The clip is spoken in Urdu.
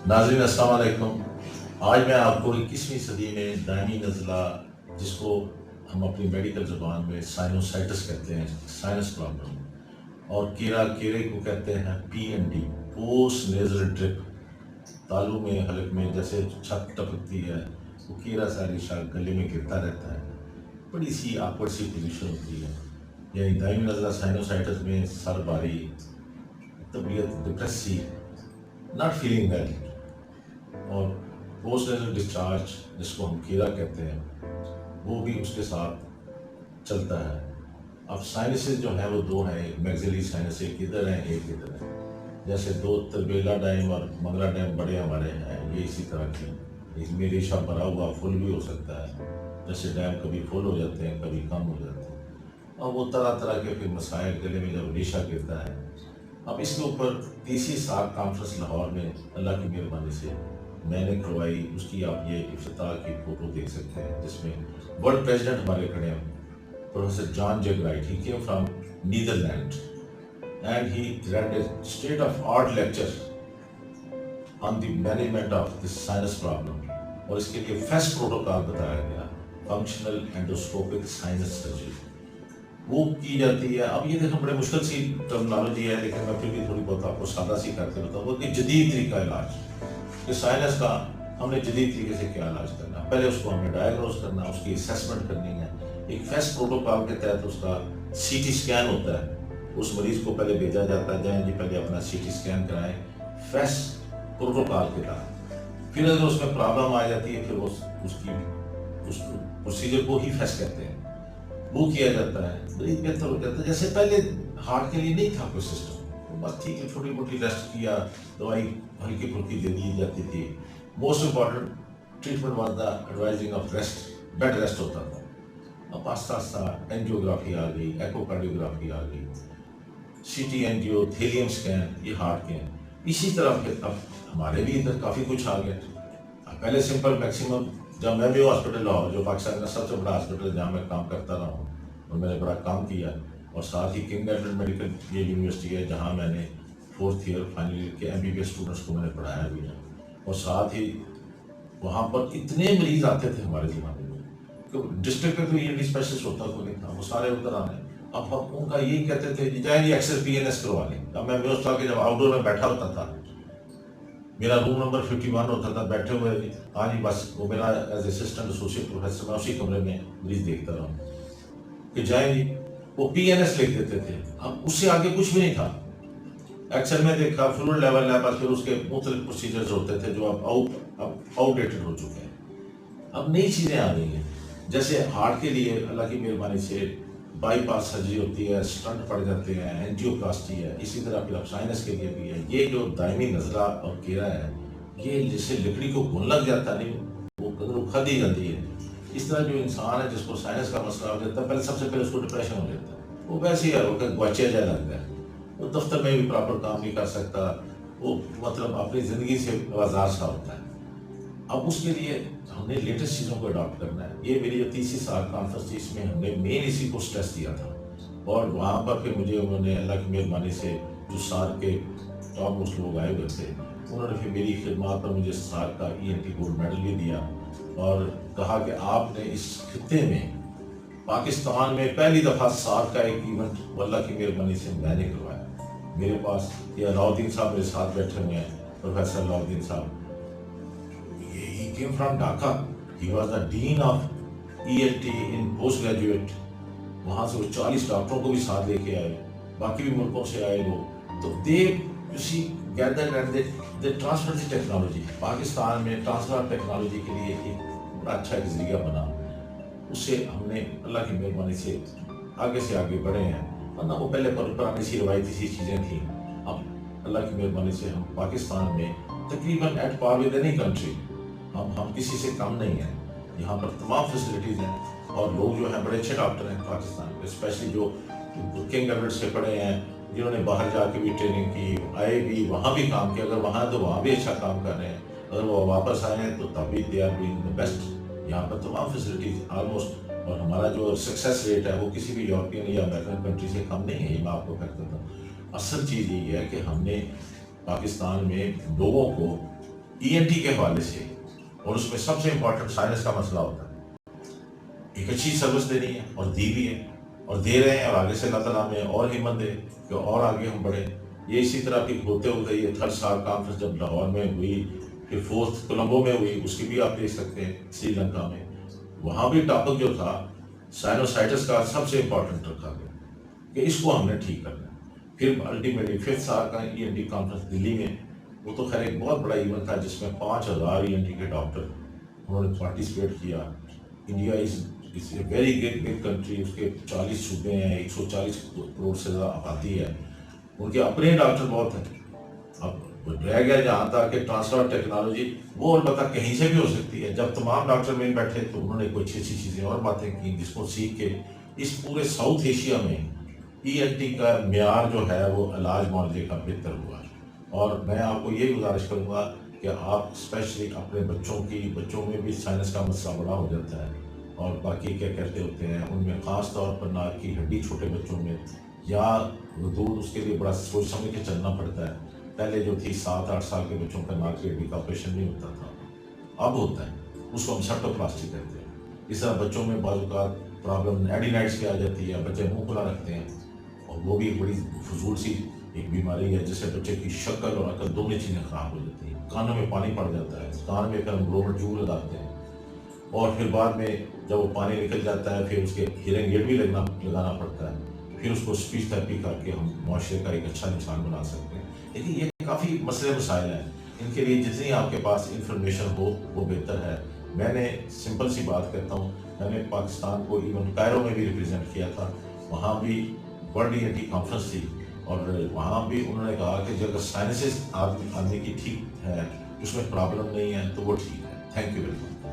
ناظرین السلام علیکم۔ آج میں آپ کو 21ویں صدی میں دائمی نزلہ، جس کو ہم اپنی میڈیکل زبان میں سائنوسائٹس کہتے ہیں، سائنس پرابلم، اور کیرے کو کہتے ہیں PND، پوسٹ نیزل ڈرپ، تالو میں حلق میں جیسے چھت ٹپکتی ہے، وہ کیرا ساری شاخ گلے میں گرتا رہتا ہے، بڑی سی آکورڈ سی پوزیشن ہوتی ہے۔ یعنی دائمی نزلہ سائنوسائٹس میں سر باری، طبیعت ڈپریسی، ناٹ فیلنگ ویل، اور پوسٹ نیزل ڈسچارج جس کو ہم کیرا کہتے ہیں وہ بھی اس کے ساتھ چلتا ہے۔ اب سائنسز جو ہیں وہ دو ہیں، ایک میگزیلری سائنس، ایک ادھر ہیں ایک ادھر ہے، جیسے دو تربیلا ڈیم اور منگلا ڈیم بڑے ہمارے ہیں، یہ اسی طرح کی، اس میں ریشہ بھرا ہوا فل بھی ہو سکتا ہے، جیسے ڈیم کبھی فل ہو جاتے ہیں کبھی کم ہو جاتے ہیں، اور وہ طرح طرح کے پھر مسائل گلے میں جب ریشہ گرتا ہے۔ اب اس کے اوپر تیسری سال کانفرنس لاہور میں اللہ کی مہربانی سے میں نے کروائی، اس کی آپ یہ افتتاح کی فوٹو دیکھ سکتے ہیں، جس میں ورلڈ پریزیڈنٹ ہمارے کھڑے ہیں، پروفیسر جان جیگ رائٹ، he came from Netherland and he read a state of art lecture on the management of this sinus problem، اور اس کے لیے FAST پروٹوکال بتایا گیا، فنکشنل اینڈوسکوپک سائنس سرجری، وہ کی جاتی ہے۔ اب یہ دیکھیں بڑے مشکل سی ٹرمنالوجی ہے، لیکن میں پھر بھی تھوڑی بہت آپ کو سادہ سی کر کے بتاؤں گا کہ جدید طریقہ علاج، کہ سائنس کا ہم نے جدید طریقے سے کیا علاج کرنا ہے۔ پہلے اس کو ہم نے ڈائگنوز کرنا، اس کی اسیسمنٹ کرنی ہے، ایک FAST پروٹوکال کے تحت اس کا CT اسکین ہوتا ہے، اس مریض کو پہلے بھیجا جاتا ہے، جائیں جی پہلے اپنا CT اسکین کرائیں FAST پروٹوکال کے تحت، پھر اگر اس میں پرابلم آ جاتی ہے پھر اس پروسیجر کو ہی FAST کہتے ہیں، وہ کیا جاتا ہے، مریض بہتر ہو جاتا ہے۔ جیسے پہلے ہارٹ کے لیے نہیں تھا کوئی سسٹم، بس ٹھیک ہے چھوٹی موٹی ریسٹ کیا، دوائی ہلکی پھلکی دے دی جاتی تھی، most important treatment was the advising of rest, bed rest ہوتا تھا۔ اب آہستہ آہستہ اینجیوگرافی آ گئی، ایکو کارڈیوگرافی آ گئی، CT اینجیو، تھیلیم اسکین، یہ ہارٹ کے ہیں۔ اسی طرح پھر اب ہمارے بھی ادھر کافی کچھ آ گیا۔ پہلے سمپل میکسیمم، جب میں بھی ہاسپٹل لاہور جو پاکستان کا سب سے بڑا ہاسپٹل جہاں میں کام کرتا رہا ہوں اور میں نے بڑا کام کیا، اور ساتھ ہی کنگ ایڈورڈ میڈیکل یہ یونیورسٹی ہے جہاں میں نے 4th ایئر فائنل ایئر کے MBBS اسٹوڈنٹس کو میں نے پڑھایا بھی ہے، اور ساتھ ہی وہاں پر اتنے مریض آتے تھے ہمارے زمانے میں کہ ڈسٹرکٹ میں کوئی ENT اسپیشلسٹ ہوتا کو نہیں تھا، وہ سارے ادھر آنے۔ اب ہم ان کا یہی کہتے تھے کہ جائیں ایکسس PNS کروا لیں۔ اب میں ہسپتال کے جب آؤٹ ڈور میں بیٹھا ہوتا تھا، میرا روم نمبر 51 ہوتا تھا، بیٹھے ہوئے، ہاں جی بس وہ میرا ایز اسسٹنٹ ایسوسیٹ پروفیسر، میں اسی کمرے میں مریض دیکھتا رہا کہ جائیں جی، وہ PNS لکھ دیتے تھے۔ اب اس سے آگے کچھ بھی نہیں تھا۔ ایکسل میں دیکھا، فلوئڈ لیول ہے، بس پھر اس کے مختلف پروسیجرز ہوتے تھے جو اب آؤٹ ڈیٹڈ ہو چکے ہیں۔ اب نئی چیزیں آ گئی ہیں، جیسے ہارٹ کے لیے اللہ کی مہربانی سے بائی پاس سرجری ہوتی ہے، اسٹنٹ پڑ جاتے ہیں، اینجیو پلاسٹی ہے، اسی طرح پھر اب سائنس کے لیے بھی ہے۔ یہ جو دائمی نزلہ اور کیرا ہے، یہ جیسے لکڑی کو گھن لگ جاتا نہیں، وہ قدر کھد ہی جاتی ہے، اس طرح جو انسان ہے جس کو سائنس کا مسئلہ ہو جاتا ہے، پہلے سب سے پہلے اس کو ڈپریشن ہو جاتا ہے، وہ ویسے ہی ہے، وہ گواچیا جائے لگتا ہے، وہ دفتر میں بھی پراپر کام نہیں کر سکتا، وہ مطلب اپنی زندگی سے آزار سا ہوتا ہے۔ اب اس کے لیے ہم نے لیٹسٹ چیزوں کو اڈاپٹ کرنا ہے۔ یہ میری جو تیسری سال کانفرنس تھی، اس میں ہم نے مین اسی کو اسٹریس دیا تھا، اور وہاں پر پھر مجھے انہوں نے اللہ کی مہربانی سے جو سال کے ٹاپ موسٹ لوگ آئے ہوئے تھے، انہوں نے پھر میری خدمات پر مجھے سال کا ENT گولڈ میڈل بھی دیا، اور کہا کہ آپ نے اس خطے میں پاکستان میں پہلی دفعہ سال کا ایک ایونٹ اللہ کی مہربانی سے میں نے کروایا۔ میرے پاس یہ علاؤدین صاحب میرے ساتھ بیٹھے ہوئے ہیں، پروفیسر علاؤدین صاحب، he came from Dhaka. He was the dean of ELT in post graduate. وہاں سے وہ 40 ڈاکٹروں کو بھی ساتھ لے کے آئے، باقی بھی ملکوں سے آئے لوگ، تو you see gathered and they transferred the technology۔ Pakistan میں ٹرانسفر ٹیکنالوجی کے لیے ایک بڑا اچھا ایک ذریعہ بنا، اس سے ہم نے اللہ کی مہربانی سے آگے بڑھے ہیں، ورنہ وہ پہلے پرانی سی روایتی سی چیزیں تھیں۔ اب اللہ کی مہربانی سے ہم پاکستان میں تقریباً at par with any country, ہم کسی سے کم نہیں ہیں، یہاں پر تمام فیسلٹیز ہیں، اور لوگ جو ہیں بڑے اچھے ڈاکٹر ہیں پاکستان میں، اسپیشلی جو کنگ ایڈورڈ سے پڑھے ہیں، جنہوں نے باہر جا کے بھی ٹریننگ کی، آئے بھی وہاں بھی کام کیا، اگر وہاں تو وہاں بھی اچھا کام کر رہے ہیں، اگر وہ واپس آئے ہیں تو تب بھی they are doing the best. یہاں پر تمام فیسلٹیز آلموسٹ، اور ہمارا جو سکسیس ریٹ ہے وہ کسی بھی یورپین یا امریکن کنٹری سے کم نہیں ہے، یہ میں آپ کو کہتا تھا۔ اصل چیز یہ ہے کہ ہم نے پاکستان میں لوگوں کو ENT کے حوالے سے، اور اس میں سب سے امپورٹنٹ سائنس کا مسئلہ ہوتا ہے۔ ایک اچھی سروس دینی ہے اور دی بھی ہے اور دے رہے ہیں، اور آگے سے اللہ تعالیٰ ہمیں اور ہمت دے کہ اور آگے ہم بڑھیں۔ یہ اسی طرح پھر ہوتے ہوتے یہ تھرڈ سال کانفرنس جب لاہور میں ہوئی، پھر فورتھ کولمبو میں ہوئی، اس کی بھی آپ دیکھ سکتے ہیں سری لنکا میں، وہاں بھی ٹاپک جو تھا سائنوسائٹس کا سب سے امپورٹنٹ رکھا گیا کہ اس کو ہم نے ٹھیک کرنا ہے۔ پھر الٹیمیٹلی ففتھ سال کا ENT کانفرنس دلی میں، وہ تو خیر ایک بہت بڑا ایونٹ تھا جس میں 5000 ENT کے ڈاکٹر انہوں نے پارٹیسپیٹ کیا۔ India is a very big country, اس کے 40 صوبے ہیں، 140 کروڑ سے زیادہ آبادی ہے، ان کے اپنے ڈاکٹر بہت ہیں۔ اب رہ گیا جہاں تک کہ ٹرانسفر ٹیکنالوجی، وہ البتہ کہیں سے بھی ہو سکتی ہے۔ جب تمام ڈاکٹر مل بیٹھے تو انہوں نے کوئی اچھی اچھی چیزیں اور باتیں کی جس کو سیکھ کے اس پورے ساؤتھ ایشیا میں ENT کا معیار جو ہے وہ علاج معالجے کا بہتر ہوا۔ اور میں آپ کو یہ گزارش کروں گا کہ آپ اسپیشلی اپنے بچوں میں بھی سائنس کا مسئلہ بڑا ہو جاتا ہے، اور باقی کیا کہتے ہوتے ہیں ان میں خاص طور پر ناک کی ہڈی چھوٹے بچوں میں یا دودھ، اس کے لیے بڑا سوچ سمجھ کے چلنا پڑتا ہے۔ پہلے جو تھی 7-8 سال کے بچوں کا ناک کی ہڈی کا آپریشن نہیں ہوتا تھا، اب ہوتا ہے، اس کو ہم سیپٹوپلاسٹی کہتے ہیں۔ اس طرح بچوں میں بعض اوقات پرابلم ایڈینائٹس کی آ جاتی ہے، بچے منہ کھلا رکھتے ہیں، اور وہ بھی ایک بڑی فضول سی ایک بیماری ہے جس سے بچے کی شکل اور عقل دونوں چیزیں خراب ہو جاتی ہیں۔ کانوں میں پانی پڑ جاتا ہے، کان میں پھر ہم بلوور ٹیوب لگاتے ہیں، اور پھر بعد میں جب وہ پانی نکل جاتا ہے پھر اس کے ہیئرنگ ایڈ بھی لگانا پڑتا ہے، پھر اس کو اسپیچ تھراپی کر کے ہم معاشرے کا ایک اچھا انسان بنا سکتے ہیں۔ لیکن یہ کافی مسئلے مسائل ہیں، ان کے لیے جتنی آپ کے پاس انفارمیشن ہو وہ بہتر ہے۔ میں نے سمپل سی بات کرتا ہوں، میں نے پاکستان کو ایون کائرو میں بھی ریپرزینٹ کیا تھا، وہاں بھی ورلڈ ENT کانفرنس تھی، اور وہاں بھی انہوں نے کہا کہ اگر سائنسز آدمی کی ٹھیک ہے، اس میں پرابلم نہیں ہے تو وہ ٹھیک ہے۔ Thank you very much.